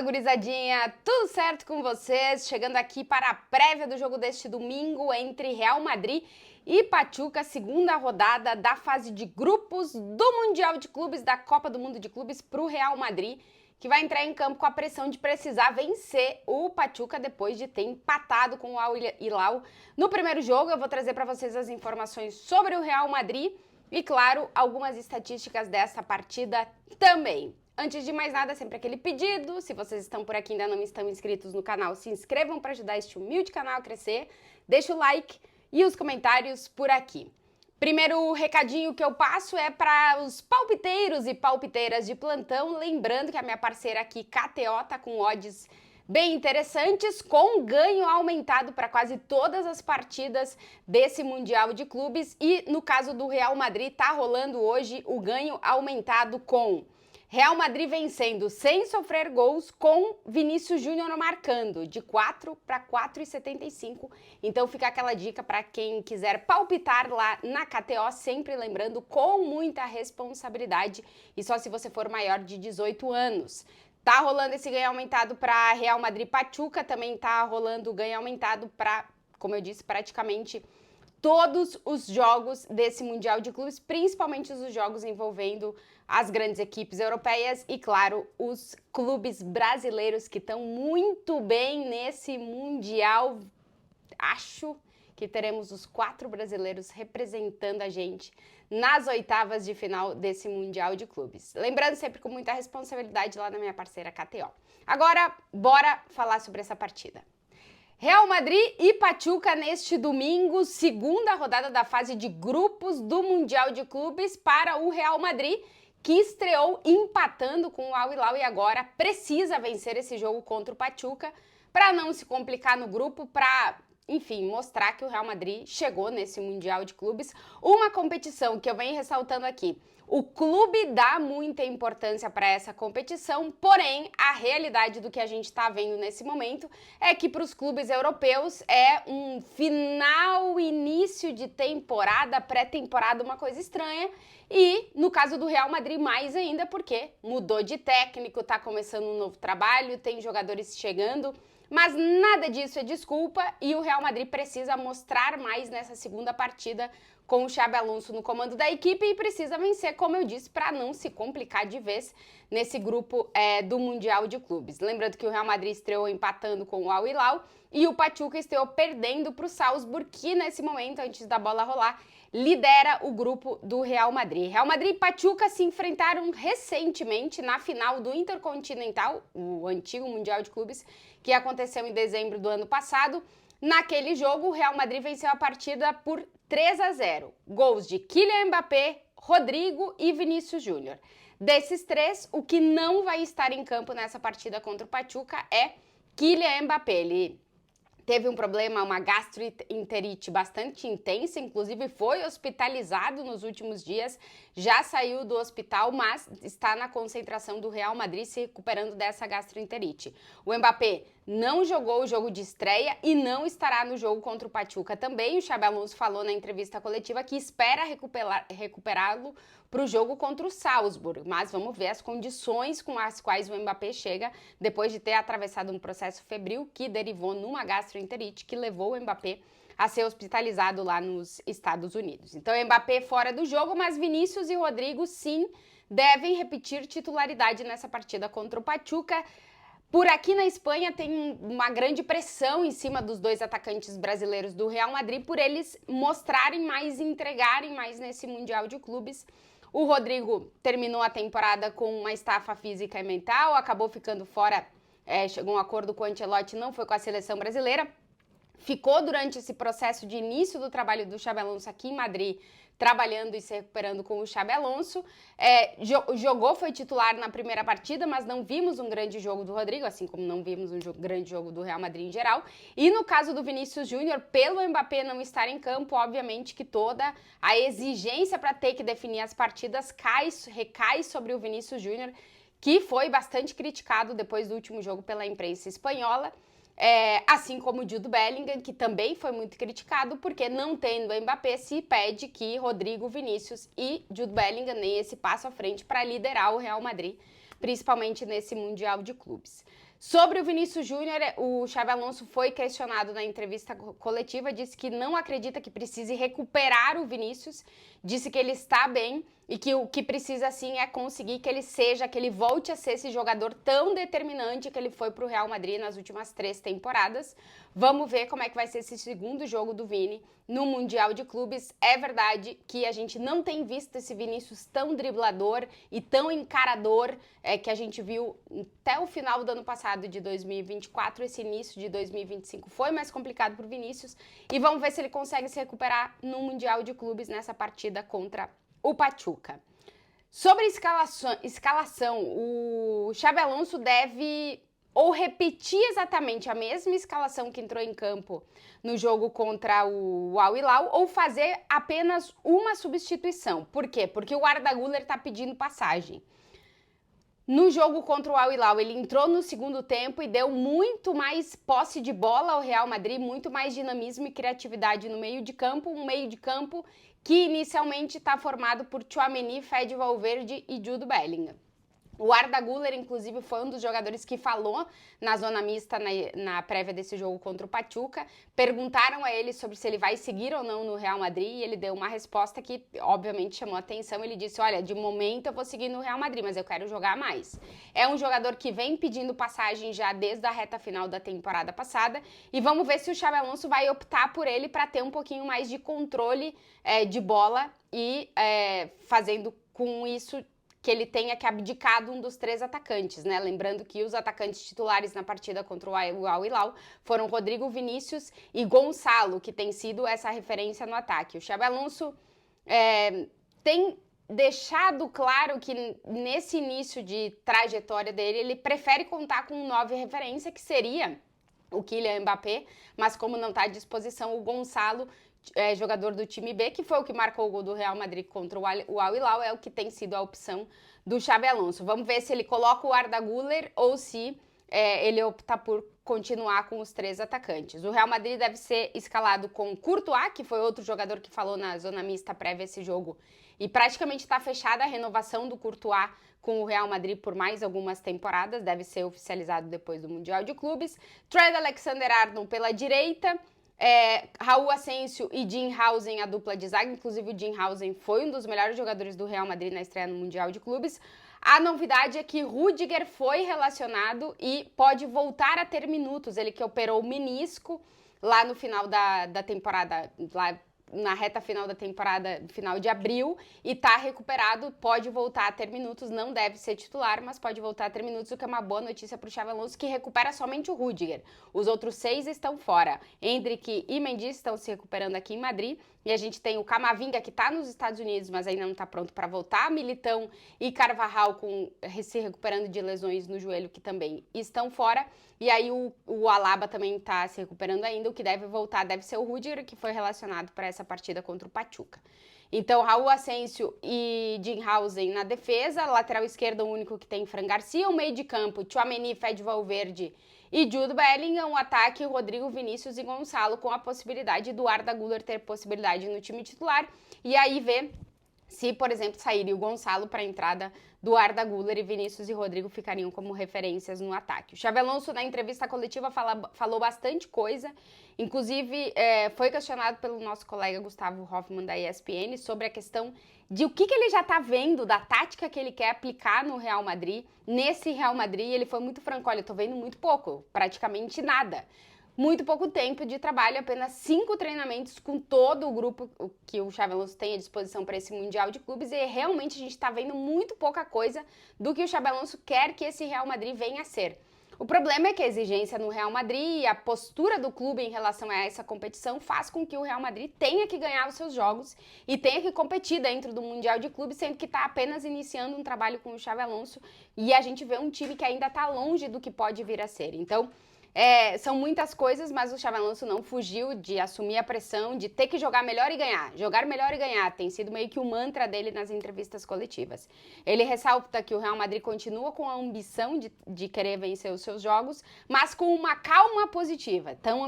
Fala, gurizadinha! Tudo certo com vocês? Chegando aqui para a prévia do jogo deste domingo entre Real Madrid e Pachuca, segunda rodada da fase de grupos do Mundial de Clubes, da Copa do Mundo de Clubes para o Real Madrid, que vai entrar em campo com a pressão de precisar vencer o Pachuca depois de ter empatado com o Al Hilal no primeiro jogo. Eu vou trazer para vocês as informações sobre o Real Madrid e, claro, algumas estatísticas dessa partida também. Antes de mais nada, sempre aquele pedido, se vocês estão por aqui e ainda não estão inscritos no canal, se inscrevam para ajudar este humilde canal a crescer, deixa o like e os comentários por aqui. Primeiro recadinho que eu passo é para os palpiteiros e palpiteiras de plantão, lembrando que a minha parceira aqui, KTO, tá com odds bem interessantes, com ganho aumentado para quase todas as partidas desse Mundial de Clubes e no caso do Real Madrid tá rolando hoje o ganho aumentado com Real Madrid vencendo sem sofrer gols, com Vinícius Júnior marcando de 4 para 4,75. Então fica aquela dica para quem quiser palpitar lá na KTO, sempre lembrando com muita responsabilidade e só se você for maior de 18 anos. Tá rolando esse ganho aumentado para Real Madrid Pachuca, também tá rolando o ganho aumentado para, como eu disse, praticamente todos os jogos desse Mundial de Clubes, principalmente os jogos envolvendo as grandes equipes europeias e, claro, os clubes brasileiros que estão muito bem nesse Mundial. Acho que teremos os 4 brasileiros representando a gente nas oitavas de final desse Mundial de Clubes. Lembrando sempre com muita responsabilidade lá na minha parceira KTO. Agora, bora falar sobre essa partida. Real Madrid e Pachuca neste domingo, segunda rodada da fase de grupos do Mundial de Clubes para o Real Madrid, que estreou empatando com o Al Hilal e agora precisa vencer esse jogo contra o Pachuca para não se complicar no grupo, para, enfim, mostrar que o Real Madrid chegou nesse Mundial de Clubes, uma competição que eu venho ressaltando aqui. O clube dá muita importância para essa competição, porém, a realidade do que a gente está vendo nesse momento é que para os clubes europeus é um final, início de temporada, pré-temporada, uma coisa estranha. E no caso do Real Madrid, mais ainda, porque mudou de técnico, está começando um novo trabalho, tem jogadores chegando. Mas nada disso é desculpa e o Real Madrid precisa mostrar mais nessa segunda partida com o Xabi Alonso no comando da equipe e precisa vencer, como eu disse, para não se complicar de vez nesse grupo do Mundial de Clubes. Lembrando que o Real Madrid estreou empatando com o Al Hilal e o Pachuca estreou perdendo para o Salzburg, que nesse momento, antes da bola rolar, lidera o grupo do Real Madrid. Real Madrid e Pachuca se enfrentaram recentemente na final do Intercontinental, o antigo Mundial de Clubes, que aconteceu em dezembro do ano passado. Naquele jogo, o Real Madrid venceu a partida por 3-0. Gols de Kylian Mbappé, Rodrigo e Vinícius Júnior. Desses três, o que não vai estar em campo nessa partida contra o Pachuca é Kylian Mbappé. Ele teve um problema, uma gastroenterite bastante intensa, inclusive foi hospitalizado nos últimos dias, já saiu do hospital, mas está na concentração do Real Madrid se recuperando dessa gastroenterite. O Mbappé não jogou o jogo de estreia e não estará no jogo contra o Pachuca também. O Xabi Alonso falou na entrevista coletiva que espera recuperá-lo para o jogo contra o Salzburg, mas vamos ver as condições com as quais o Mbappé chega depois de ter atravessado um processo febril que derivou numa gastroenterite que levou o Mbappé a ser hospitalizado lá nos Estados Unidos. Então, Mbappé fora do jogo, mas Vinícius e Rodrigo, sim, devem repetir titularidade nessa partida contra o Pachuca. Por aqui na Espanha tem uma grande pressão em cima dos dois atacantes brasileiros do Real Madrid por eles mostrarem mais e entregarem mais nesse Mundial de Clubes. O Rodrigo terminou a temporada com uma estafa física e mental, acabou ficando fora, chegou a um acordo com o Ancelotti, não foi com a seleção brasileira. Ficou durante esse processo de início do trabalho do Xabi Alonso aqui em Madrid, trabalhando e se recuperando com o Xabi Alonso. Jogou, foi titular na primeira partida, mas não vimos um grande jogo do Rodrigo, assim como não vimos um grande jogo do Real Madrid em geral. E no caso do Vinícius Júnior, pelo Mbappé não estar em campo, obviamente que toda a exigência para ter que definir as partidas recai sobre o Vinícius Júnior, que foi bastante criticado depois do último jogo pela imprensa espanhola. Assim como o Jude Bellingham, que também foi muito criticado, porque não tendo o Mbappé, se pede que Rodrigo, Vinícius e Jude Bellingham deem esse passo à frente para liderar o Real Madrid, principalmente nesse Mundial de Clubes. Sobre o Vinícius Júnior, o Xabi Alonso foi questionado na entrevista coletiva, disse que não acredita que precise recuperar o Vinícius, disse que ele está bem e que o que precisa sim é conseguir que ele volte a ser esse jogador tão determinante que ele foi para o Real Madrid nas últimas 3 temporadas. Vamos ver como é que vai ser esse segundo jogo do Vini no Mundial de Clubes. É verdade que a gente não tem visto esse Vinícius tão driblador e tão encarador que a gente viu até o final do ano passado de 2024. Esse início de 2025 foi mais complicado para o Vinícius e vamos ver se ele consegue se recuperar no Mundial de Clubes nessa partida contra o Pachuca. Sobre escalação, o Xabi Alonso deve ou repetir exatamente a mesma escalação que entrou em campo no jogo contra o Al Hilal ou fazer apenas uma substituição. Por quê? Porque o Arda Güler está pedindo passagem. No jogo contra o Al Hilal, ele entrou no segundo tempo e deu muito mais posse de bola ao Real Madrid, muito mais dinamismo e criatividade no meio de campo, um meio de campo que inicialmente está formado por Tchouaméni, Fede Valverde e Jude Bellingham. O Arda Güler, inclusive, foi um dos jogadores que falou na zona mista na prévia desse jogo contra o Pachuca. Perguntaram a ele sobre se ele vai seguir ou não no Real Madrid e ele deu uma resposta que, obviamente, chamou atenção. Ele disse, olha, de momento eu vou seguir no Real Madrid, mas eu quero jogar mais. É um jogador que vem pedindo passagem já desde a reta final da temporada passada e vamos ver se o Xabi Alonso vai optar por ele para ter um pouquinho mais de controle de bola e fazendo com isso que ele tenha que abdicar de um dos 3 atacantes, né? Lembrando que os atacantes titulares na partida contra o Al Hilal foram Rodrigo, Vinícius e Gonçalo, que tem sido essa referência no ataque. O Xabi Alonso tem deixado claro que nesse início de trajetória dele, ele prefere contar com um 9 referência, que seria o Kylian Mbappé, mas como não está à disposição, o Gonçalo, jogador do time B, que foi o que marcou o gol do Real Madrid contra o Al Hilal, é o que tem sido a opção do Xabi Alonso. Vamos ver se ele coloca o Arda Güler ou se ele opta por continuar com os 3 atacantes. O Real Madrid deve ser escalado com Courtois, que foi outro jogador que falou na zona mista prévia esse jogo, e praticamente está fechada a renovação do Courtois com o Real Madrid por mais algumas temporadas, deve ser oficializado depois do Mundial de Clubes. Trent Alexander-Arnold pela direita, Raul Asensio e Dean Housen, a dupla de zaga. Inclusive o Dean Housen foi um dos melhores jogadores do Real Madrid na estreia no Mundial de Clubes. A novidade é que Rüdiger foi relacionado e pode voltar a ter minutos. Ele que operou o menisco lá no final da temporada, lá na reta final da temporada, final de abril, e tá recuperado, pode voltar a ter minutos, não deve ser titular, mas pode voltar a ter minutos, o que é uma boa notícia pro Xabi Alonso, que recupera somente o Rüdiger. Os outros 6 estão fora. Endrick e Mendy estão se recuperando aqui em Madrid, e a gente tem o Camavinga, que tá nos Estados Unidos, mas ainda não tá pronto para voltar, Militão e Carvajal se recuperando de lesões no joelho, que também estão fora, e aí o Alaba também tá se recuperando ainda, o que deve voltar deve ser o Rüdiger, que foi relacionado para essa partida contra o Pachuca. Então, Raul Asensio e Dean Housen na defesa, lateral esquerdo o único que tem Fran Garcia, o meio de campo, Tchouaméni, Fede Valverde e Jude Bellingham, o ataque, Rodrigo, Vinícius e Gonçalo, com a possibilidade do Arda Güler ter possibilidade no time titular, e aí ver se, por exemplo, sairia o Gonçalo para a entrada do Arda Güler e Vinícius e Rodrigo ficariam como referências no ataque. O Xabi Alonso, na entrevista coletiva, falou bastante coisa, inclusive foi questionado pelo nosso colega Gustavo Hoffmann, da ESPN, sobre a questão de o que ele já está vendo, da tática que ele quer aplicar no Real Madrid. Nesse Real Madrid, ele foi muito franco, olha, eu estou vendo muito pouco, praticamente nada. Muito pouco tempo de trabalho, apenas 5 treinamentos com todo o grupo que o Xabi Alonso tem à disposição para esse Mundial de Clubes, e realmente a gente está vendo muito pouca coisa do que o Xabi Alonso quer que esse Real Madrid venha a ser. O problema é que a exigência no Real Madrid e a postura do clube em relação a essa competição faz com que o Real Madrid tenha que ganhar os seus jogos e tenha que competir dentro do Mundial de Clubes, sendo que está apenas iniciando um trabalho com o Xabi Alonso, e a gente vê um time que ainda está longe do que pode vir a ser. Então, são muitas coisas, mas o Xabi Alonso não fugiu de assumir a pressão, de ter que jogar melhor e ganhar. Jogar melhor e ganhar tem sido meio que o mantra dele nas entrevistas coletivas. Ele ressalta que o Real Madrid continua com a ambição de querer vencer os seus jogos, mas com uma calma positiva. Então,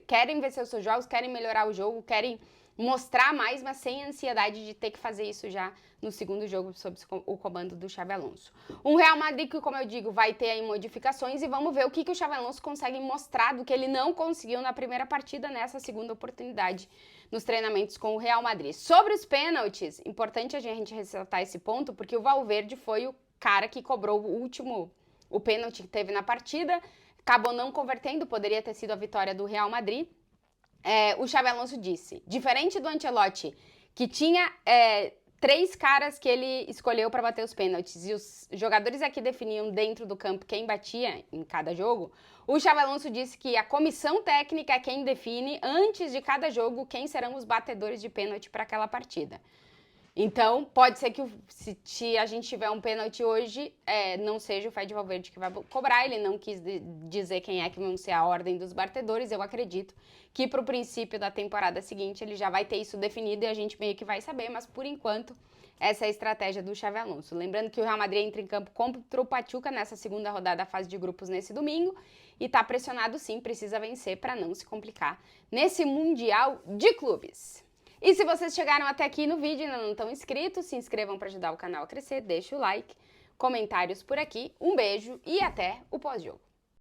querem vencer os seus jogos, querem melhorar o jogo, querem mostrar mais, mas sem ansiedade de ter que fazer isso já no segundo jogo sob o comando do Xabi Alonso. Um Real Madrid que, como eu digo, vai ter aí modificações e vamos ver o que o Xabi Alonso consegue mostrar do que ele não conseguiu na primeira partida nessa segunda oportunidade nos treinamentos com o Real Madrid. Sobre os pênaltis, importante a gente ressaltar esse ponto, porque o Valverde foi o cara que cobrou o pênalti que teve na partida, acabou não convertendo, poderia ter sido a vitória do Real Madrid. O Xabi Alonso disse, diferente do Ancelotti, que tinha 3 caras que ele escolheu para bater os pênaltis e os jogadores aqui definiam dentro do campo quem batia em cada jogo, o Xabi Alonso disse que a comissão técnica é quem define antes de cada jogo quem serão os batedores de pênalti para aquela partida. Então, pode ser que se a gente tiver um pênalti hoje, não seja o Fede Valverde que vai cobrar. Ele não quis dizer quem é que vão ser a ordem dos batedores. Eu acredito que para o princípio da temporada seguinte ele já vai ter isso definido e a gente meio que vai saber. Mas, por enquanto, essa é a estratégia do Xabi Alonso. Lembrando que o Real Madrid entra em campo contra o Pachuca nessa segunda rodada da fase de grupos nesse domingo. E está pressionado sim, precisa vencer para não se complicar nesse Mundial de Clubes. E se vocês chegaram até aqui no vídeo e ainda não estão inscritos, se inscrevam para ajudar o canal a crescer, deixa o like, comentários por aqui, um beijo e até o pós-jogo.